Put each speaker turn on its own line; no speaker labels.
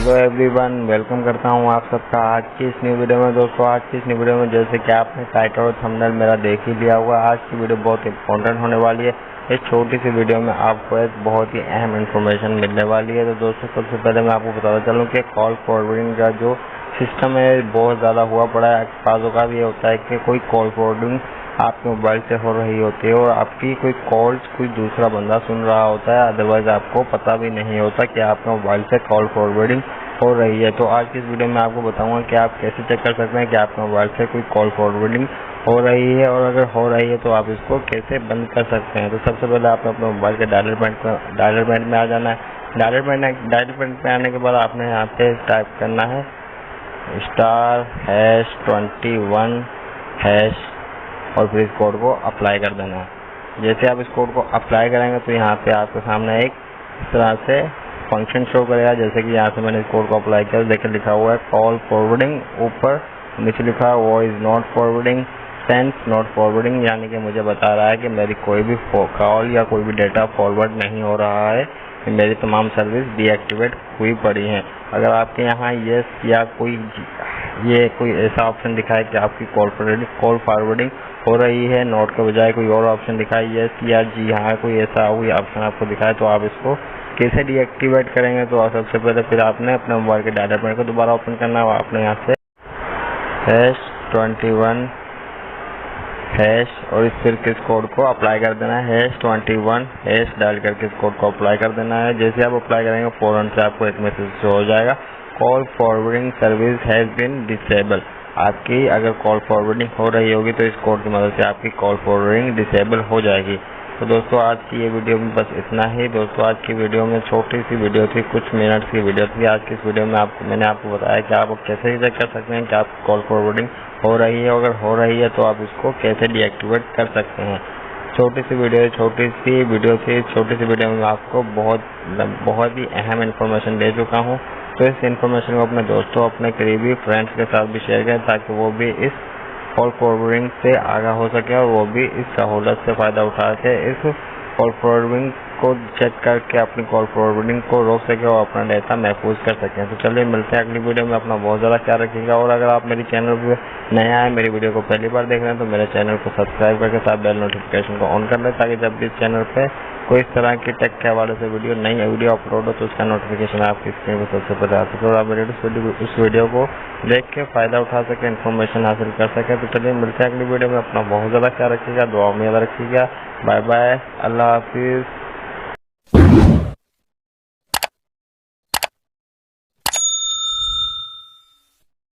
Hello everyone, welcome करता हूं आप सबका आज की इस न्यू वीडियो में। दोस्तों आज की इस न्यू वीडियो में जैसे कि आपने टाइटल और थंबनेल मेरा देख ही लिया होगा, आज की वीडियो बहुत इंपॉर्टेंट होने वाली है। इस छोटी सी वीडियो में आपको एक बहुत ही अहम इन्फॉर्मेशन मिलने वाली है। तो दोस्तों सबसे पहले मैं आपको बताता चलूँ कि कॉल फॉरवर्डिंग का जो सिस्टम है बहुत ज़्यादा हुआ पड़ा है। बाज़ों का भी ये होता है कि कोई कॉल फॉरवर्डिंग आपके मोबाइल से हो रही होती है और आपकी कोई कॉल्स कोई दूसरा बंदा सुन रहा होता है, अदरवाइज आपको पता भी नहीं होता कि आपके मोबाइल से कॉल फॉरवर्डिंग हो रही है। तो आज की इस वीडियो में आपको बताऊंगा कि आप कैसे चेक कर सकते हैं कि आपके मोबाइल से कोई कॉल फॉरवर्डिंग हो रही है, और अगर हो रही है तो आप इसको कैसे बंद कर सकते हैं। तो सबसे पहले आपने अपने मोबाइल के डायलर पैड में आ जाना है। डायलर पैड में आने के बाद आपने यहाँ पे टाइप करना है *#21# और फिर इस कोड को अप्लाई कर देना है। जैसे आप इस कोड को अप्लाई करेंगे तो यहाँ पे आपके सामने एक इस तरह से फंक्शन शो करेगा। जैसे कि यहाँ से मैंने इस कोड को अप्लाई किया, देखिए लिखा हुआ है कॉल फॉरवर्डिंग, ऊपर नीचे लिखा है voice not forwarding, sense not forwarding, यानी कि मुझे बता रहा है कि मेरी कोई भी कॉल या कोई भी डेटा फॉरवर्ड नहीं हो रहा है, मेरी तमाम सर्विस डीएक्टिवेट हुई पड़ी हैं। अगर आपके यहाँ यस या कोई ऐसा ऑप्शन दिखाए कि आपकी कॉल फॉरवर्डिंग हो रही है, नोट के बजाय कोई और ऑप्शन दिखाए यस या जी हाँ, कोई ऐसा ऑप्शन आपको दिखाए, तो आप इसको कैसे डीएक्टिवेट करेंगे। तो सबसे पहले फिर आपने अपने मोबाइल के डाटा पैड को दोबारा ओपन करना है। आपने यहाँ से #21# और फिर किस कोड को अप्लाई कर देना है, #21# डाल करके इस कोड को अप्लाई कर देना है। जैसे आप अप्लाई करेंगे फौरन से आपको एक मैसेज शो हो जाएगा, call forwarding service has been disable. आपकी अगर कॉल फॉरवर्डिंग हो रही होगी तो इस कोड की मदद से आपकी कॉल फॉरवर्डिंग डिसेबल हो जाएगी। तो दोस्तों आज की ये वीडियो में बस इतना ही। दोस्तों आज की वीडियो में छोटी सी वीडियो थी, कुछ मिनट्स की वीडियो थी। आज की इस वीडियो में मैंने आपको बताया कि आप कैसे चेक कर सकते हैं कि आप कॉल फॉरवर्डिंग हो रही है, अगर हो रही है तो आप इसको कैसे डीएक्टिवेट कर सकते हैं। छोटी सी वीडियो थी। छोटी सी वीडियो में आपको बहुत ही अहम इन्फॉर्मेशन दे चुका हूँ। तो इस इन्फॉर्मेशन को अपने दोस्तों, अपने करीबी फ्रेंड्स के साथ भी शेयर करें ताकि वो भी इस कॉल फॉरवर्डिंग से आगाह हो सके और वो भी इस सहूलत से फ़ायदा उठा के इस कॉल फॉरवर्डिंग को चेक करके अपनी कॉल फॉरवर्डिंग को रोक सके और अपना डेटा महफूज कर सकें। तो चलिए मिलते हैं अगली वीडियो में। अपना बहुत ज़्यादा ख्याल रखिएगा, और अगर आप मेरे चैनल पर नए आए, मेरी वीडियो को पहली बार देख रहे हैं, तो मेरे चैनल को सब्सक्राइब करके साथ बेल नोटिफिकेशन को ऑन कर लें ताकि जब भी इस चैनल पर कोई इस तरह की टेक के हवाले से नई वीडियो अपलोड हो तो उसका नोटिफिकेशन आपकी स्क्रीन पर सबसे पहले आ सके और आप मेरे इस वीडियो को देख के फ़ायदा उठा सके, इन्फॉर्मेशन हासिल कर सके। तो चलिए मिलते हैं अगली वीडियो में। अपना बहुत ज़्यादा ख्याल रखिएगा, दुआ में याद रखिएगा। बाय बाय, अल्लाह हाफिज़।